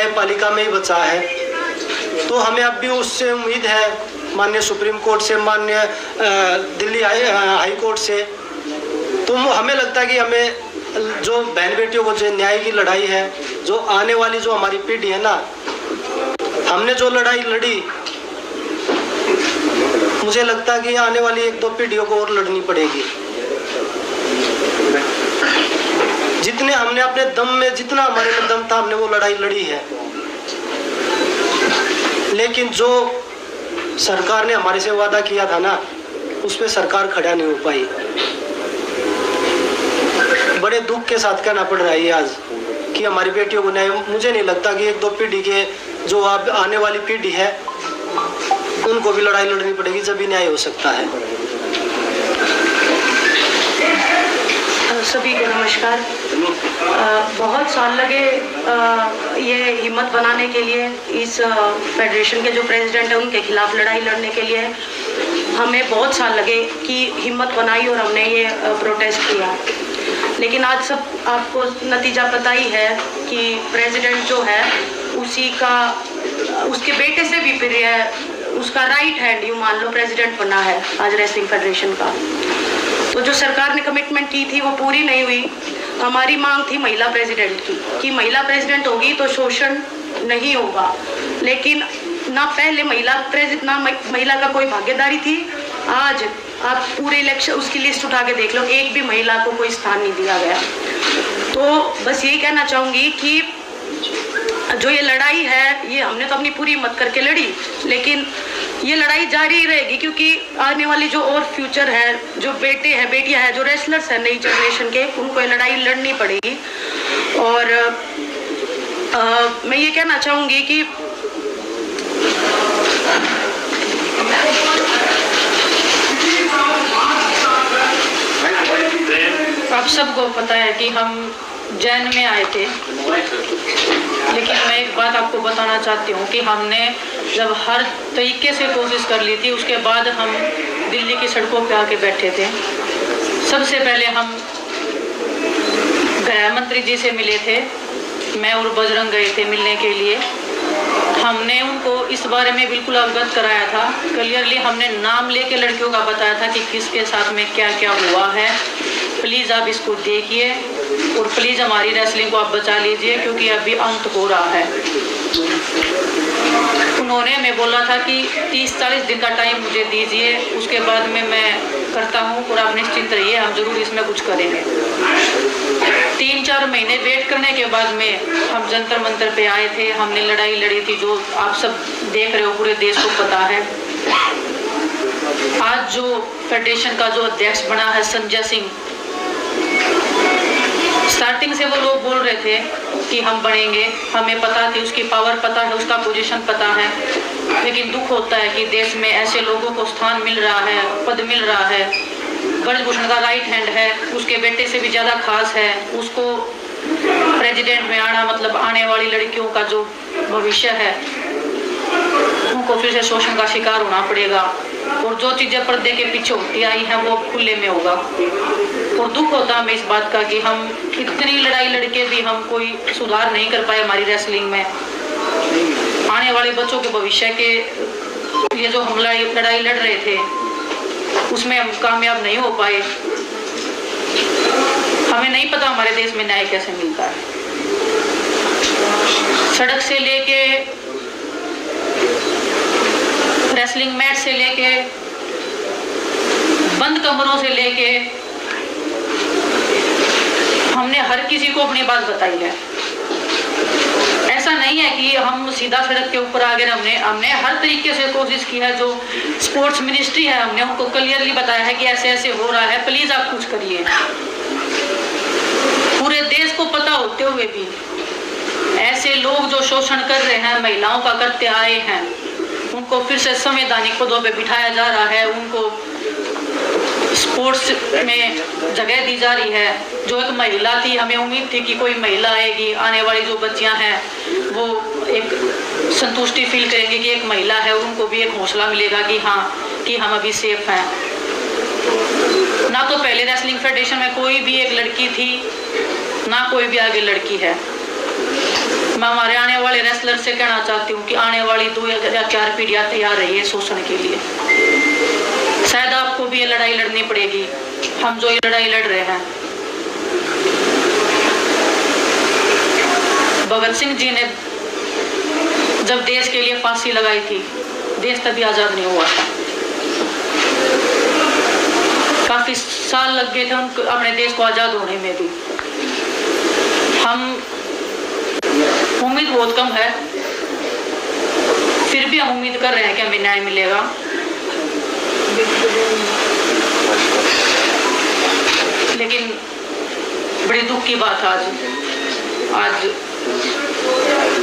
न्यायपालिका में ही बचा है, तो हमें अब भी उससे उम्मीद है, माननीय सुप्रीम कोर्ट से, माननीय दिल्ली हाई कोर्ट से। तो हमें लगता है कि हमें जो बहन बेटियों को जो न्याय की लड़ाई है, जो आने वाली जो हमारी पीढ़ी है ना, हमने जो लड़ाई लड़ी, मुझे लगता है कि आने वाली 1-2 पीढ़ियों को और लड़नी पड़ेगी। जितने हमने अपने दम में, जितना हमारे में दम था, हमने वो लड़ाई लड़ी है। लेकिन जो सरकार ने हमारे से वादा किया था ना, उस पर सरकार खड़ा नहीं हो पाई। बड़े दुख के साथ कहना पड़ रहा है आज कि हमारी बेटियों को न्याय, मुझे नहीं लगता कि 1-2 पीढ़ी के जो अब आने वाली पीढ़ी है, उनको भी लड़ाई लड़नी पड़ेगी, जब भी न्याय हो सकता है। सभी को नमस्कार। बहुत साल लगे ये हिम्मत बनाने के लिए, इस फेडरेशन के जो प्रेसिडेंट हैं उनके खिलाफ लड़ाई लड़ने के लिए हमें बहुत साल लगे कि हिम्मत बनाई और हमने ये प्रोटेस्ट किया। लेकिन आज सब आपको नतीजा पता ही है कि प्रेसिडेंट जो है उसके बेटे से भी प्रिय है, उसका राइट हैंड यूँ मान लो प्रेसिडेंट बना है आज रेसलिंग फेडरेशन का। तो जो सरकार ने कमिटमेंट की थी वो पूरी नहीं हुई। हमारी मांग थी महिला प्रेसिडेंट की, कि महिला प्रेसिडेंट होगी तो शोषण नहीं होगा। लेकिन ना पहले महिला का कोई भागीदारी थी। आज आप पूरे इलेक्शन उसकी लिस्ट उठा के देख लो, एक भी महिला को कोई स्थान नहीं दिया गया। तो बस यही कहना चाहूँगी कि जो ये लड़ाई है, ये हमने तो अपनी पूरी हिम्मत करके लड़ी, लेकिन ये लड़ाई जारी ही रहेगी, क्योंकि आने वाली जो और फ्यूचर है, जो बेटे हैं, बेटियां हैं, जो रेसलर्स हैं नई जनरेशन के, उनको ये लड़ाई लड़नी पड़ेगी। और मैं ये कहना चाहूँगी कि आप सबको पता है कि हम जैन में आए थे, लेकिन मैं एक बात आपको बताना चाहती हूँ कि हमने जब हर तरीके से कोशिश कर ली थी, उसके बाद हम दिल्ली की सड़कों पे आके बैठे थे। सबसे पहले हम गृह मंत्री जी से मिले थे, मैं और बजरंग गए थे मिलने के लिए। हमने उनको इस बारे में बिल्कुल अवगत कराया था, क्लियरली हमने नाम लेके लड़कियों का बताया था कि किसके साथ में क्या क्या हुआ है। प्लीज़ आप इसको देखिए और प्लीज़ हमारी रेसलिंग को आप बचा लीजिए, क्योंकि अभी अंत हो रहा है। उन्होंने मैं बोला था कि 30-40 दिन का टाइम मुझे दीजिए, उसके बाद में मैं करता हूँ और आप निश्चिंत रहिए, हम ज़रूर इसमें कुछ करेंगे। 3-4 महीने वेट करने के बाद में हम जंतर मंतर पे आए थे, हमने लड़ाई लड़ी थी, जो आप सब देख रहे हो, पूरे देश को पता है। आज जो फेडरेशन का जो अध्यक्ष बना है संजय सिंह, स्टार्टिंग से वो लोग बोल रहे थे कि हम बनेंगे, हमें पता थी, उसकी पावर पता है, उसका पोजीशन पता है। लेकिन दुख होता है कि देश में ऐसे लोगों को स्थान मिल रहा है, पद मिल रहा है। ब्रजभूषण का राइट हैंड है, उसके बेटे से भी ज़्यादा खास है, उसको प्रेसिडेंट में आना मतलब आने वाली लड़कियों का जो भविष्य है उनको फिर से शोषण का शिकार होना पड़ेगा। और जो चीज़ें पर्दे के पीछे होती आई हैं वो खुले में होगा। और दुख होता हमें इस बात का कि हम इतनी लड़ाई लड़के भी हम कोई सुधार नहीं कर पाए हमारी रेसलिंग में। आने वाले बच्चों के भविष्य के लिए जो हम लड़ाई लड़ रहे थे उसमें हम कामयाब नहीं हो पाए। हमें नहीं पता हमारे देश में न्याय कैसे मिलता है। सड़क से लेके रेसलिंग मैट से लेके बंद कमरों से लेके हमने हर किसी को अपनी बात बताई है। ऐसा नहीं है कि हम सीधा सड़क के ऊपर आ गए। हमने हर तरीके से कोशिश की है। जो स्पोर्ट्स मिनिस्ट्री है हमने उनको क्लियरली बताया है कि ऐसे ऐसे हो रहा है, प्लीज आप कुछ करिए। पूरे देश को पता होते हुए भी ऐसे लोग जो शोषण कर रहे हैं, महिलाओं का करते आए हैं, उनको फिर से संवैधानिक पदों पे बिठाया जा रहा है, उनको स्पोर्ट्स में जगह दी जा रही है। जो एक महिला थी, हमें उम्मीद थी कि कोई महिला आएगी, आने वाली जो बच्चियां हैं वो एक संतुष्टि फील करेंगे कि एक महिला है, उनको भी एक हौसला मिलेगा कि हाँ कि हम अभी सेफ हैं। ना तो पहले रेसलिंग फेडरेशन में कोई भी एक लड़की थी, ना कोई भी आगे लड़की है। मैं हमारे आने वाले वाले रेसलर से कहना चाहती हूँ कि आने वाली 2 या 4 पीढ़ियां तैयार रही है शोषण के लिए। शायद आपको भी ये लड़ाई लड़नी पड़ेगी, हम जो ये लड़ाई लड़ रहे हैं। भगत सिंह जी ने जब देश के लिए फांसी लगाई थी, देश तभी आजाद नहीं हुआ था। काफी साल लग गए थे उनको अपने देश को आजाद होने में भी। हम उम्मीद बहुत कम है, फिर भी हम उम्मीद कर रहे हैं कि हमें न्याय मिलेगा। लेकिन बड़ी दुख की बात आज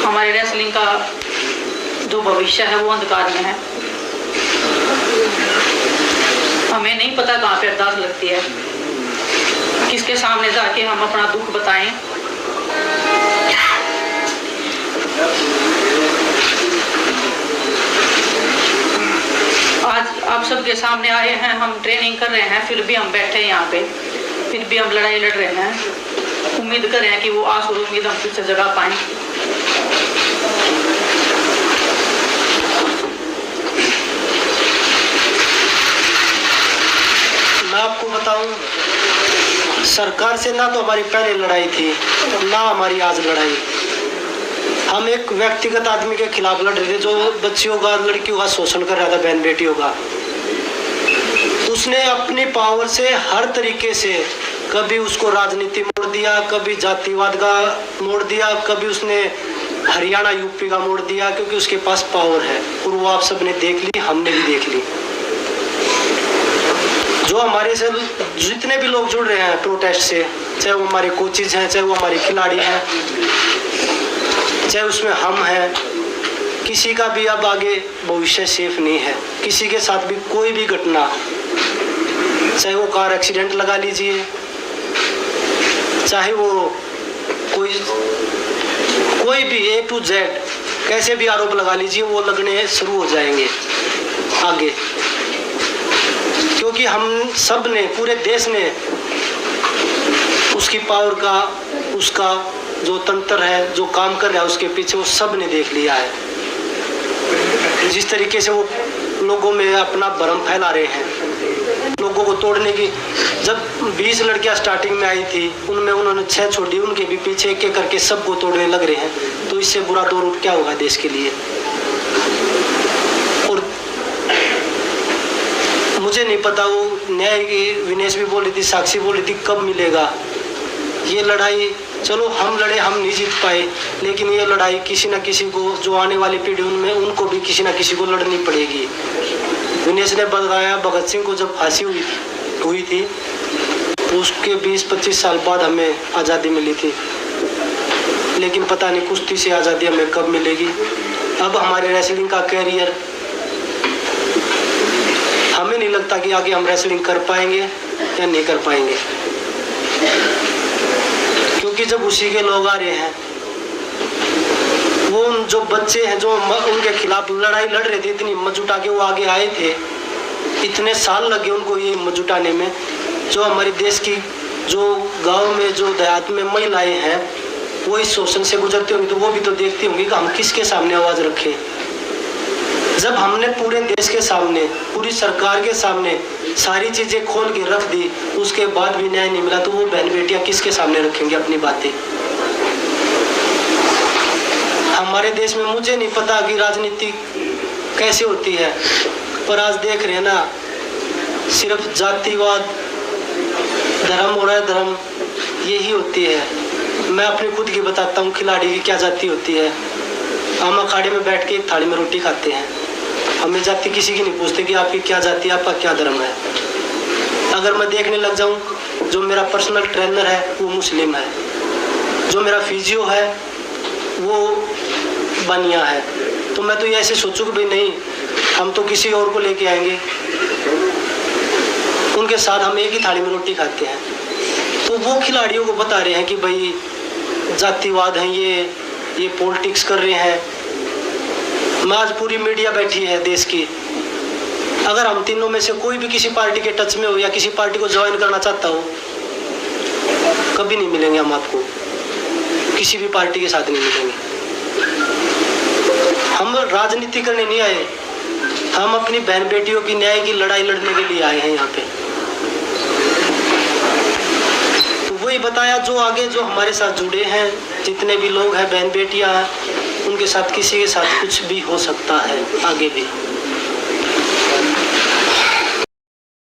हमारे रेसलिंग का जो भविष्य है वो अंधकार में है। हमें नहीं पता कहाँ पे अरदास लगती है, किसके सामने जाके हम अपना दुख बताएं। आज आप सबके सामने आए हैं, हम ट्रेनिंग कर रहे हैं, फिर भी हम बैठे हैं यहाँ पे, फिर भी हम लड़ाई लड़ रहे हैं। उम्मीद कर रहे हैं कि वो आस और उम्मीद हम फिर से जगा पाएं। मैं आपको बताऊं, सरकार से ना तो हमारी पहले लड़ाई थी, ना हमारी आज लड़ाई। हम एक व्यक्तिगत आदमी के खिलाफ लड़ रहे थे जो बच्चियों का, लड़कियों का शोषण कर रहा था, बहन बेटियों का। उसने अपनी पावर से हर तरीके से, कभी उसको राजनीति मोड़ दिया, कभी जातिवाद का मोड़ दिया, कभी उसने हरियाणा यूपी का मोड़ दिया, क्योंकि उसके पास पावर है। और वो आप सबने देख ली, हमने भी देख ली। जो हमारे से जितने भी लोग जुड़ रहे हैं प्रोटेस्ट से, चाहे वो हमारे कोचेज हैं, चाहे वो हमारे खिलाड़ी हैं, चाहे उसमें हम हैं, किसी का भी अब आगे भविष्य सेफ नहीं है। किसी के साथ भी कोई भी घटना, चाहे वो कार एक्सीडेंट लगा लीजिए, चाहे वो कोई भी A to Z कैसे भी आरोप लगा लीजिए, वो लगने शुरू हो जाएंगे आगे। क्योंकि हम सब ने, पूरे देश ने उसकी पावर का, उसका जो तंत्र है, जो काम कर रहा है उसके पीछे, वो सब ने देख लिया है। जिस तरीके से वो लोगों में अपना भ्रम फैला रहे हैं, लोगों को तोड़ने की। जब 20 लड़कियां स्टार्टिंग में आई थी, उनमें उन्होंने 6 छोड़ी, उनके भी पीछे एक एक करके सबको तोड़ने लग रहे हैं। तो इससे बुरा दौर क्या होगा देश के लिए। और मुझे नहीं पता, वो न्याय की विनेश भी बोली थी, साक्षी बोली थी, कब मिलेगा ये लड़ाई। चलो हम लड़े, हम नहीं जीत पाए, लेकिन ये लड़ाई किसी न किसी को, जो आने वाली पीढ़ी उनमें, उनको भी किसी न किसी को लड़नी पड़ेगी। विनेश ने बताया, भगत सिंह को जब फांसी हुई थी तो उसके 20-25 साल बाद हमें आज़ादी मिली थी, लेकिन पता नहीं कुश्ती से आज़ादी हमें कब मिलेगी। अब हमारे रेसलिंग का कैरियर, हमें नहीं लगता कि आगे हम रेसलिंग कर पाएंगे या नहीं कर पाएंगे, क्योंकि जब उसी के लोग आ रहे हैं, वो जो बच्चे हैं जो उनके खिलाफ लड़ाई लड़ रहे थे, इतनी हिम्मत जुटा के वो आगे आए थे, इतने साल लगे उनको ये हिम्मत जुटाने में। जो हमारे देश की, जो गांव में, जो देहात में महिलाएं हैं, वो इस शोषण से गुजरती होंगी, तो वो भी तो देखती होंगी कि हम किसके सामने आवाज़ रखें। जब हमने पूरे देश के सामने, पूरी सरकार के सामने सारी चीज़ें खोल के रख दी, उसके बाद भी न्याय नहीं मिला, तो वो बहन बेटियां किसके सामने रखेंगे अपनी बातें। हमारे देश में मुझे नहीं पता कि राजनीति कैसे होती है, पर आज देख रहे हैं ना, सिर्फ जातिवाद, धर्म हो रहा है, धर्म यही होती है। मैं अपनी खुद की बताता हूँ, खिलाड़ी की क्या जाति होती है। हम अखाड़े में बैठ के एक थाली में रोटी खाते हैं, हमें जाति किसी की नहीं पूछते कि आपकी क्या जाति है, आपका क्या धर्म है। अगर मैं देखने लग जाऊं, जो मेरा पर्सनल ट्रेनर है वो मुस्लिम है, जो मेरा फिजियो है वो बनिया है, तो मैं तो ये ऐसे सोचूं कि भाई नहीं, हम तो किसी और को लेके आएंगे, उनके साथ हम एक ही थाली में रोटी खाते हैं। तो वो खिलाड़ियों को बता रहे हैं कि भाई जातिवाद है, ये पॉलिटिक्स कर रहे हैं। मैं आज पूरी मीडिया बैठी है देश की, अगर हम तीनों में से कोई भी किसी पार्टी के टच में हो या किसी पार्टी को ज्वाइन करना चाहता हो, कभी नहीं मिलेंगे हम आपको, किसी भी पार्टी के साथ नहीं मिलेंगे। हम राजनीति करने नहीं आए, हम अपनी बहन बेटियों की न्याय की लड़ाई लड़ने के लिए आए हैं यहाँ पे। तो वही बताया, जो आगे जो हमारे साथ जुड़े हैं जितने भी लोग हैं, बहन बेटियाँ हैं, उनके साथ किसी के साथ कुछ भी हो सकता है आगे भी।